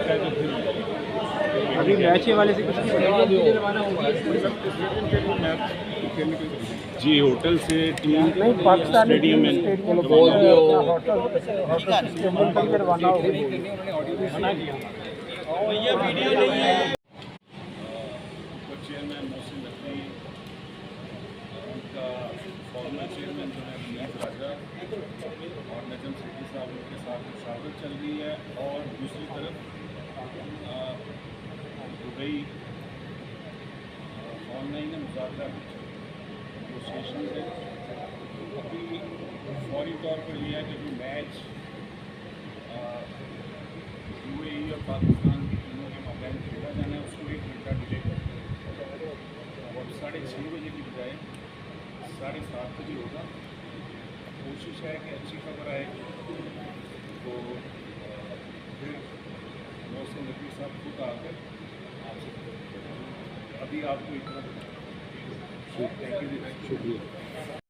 है तो फिर अभी मैच वाले से कुछ जी होटल से टीम नहीं, पाकिस्तान स्टेडियम में रवाना हो गई। चेयरमैन मोहसिन नकवी, उनका फॉर्मर चेयरमैन जो है मुनीब राजा और नजम सेठी साहब उनके साथ मुशावरत चल रही है। और दूसरी तरफ दुबई ऑनलाइन मुज़ाकरा नेगोशिएशन है। अभी फौरी तौर पर यह है कि जो मैच UAE और पाकिस्तान की टीमों के मामले में खेला जाना है उसको 1 घंटा डिले कर और 6:30 बजे की बजाय 7:30 बजे होगा। कोशिश है कि अच्छी खबर आए तो फिर मोहसिन नकवी साहब खुद आकर आपसे अभी आपको इतना शुक्रिया।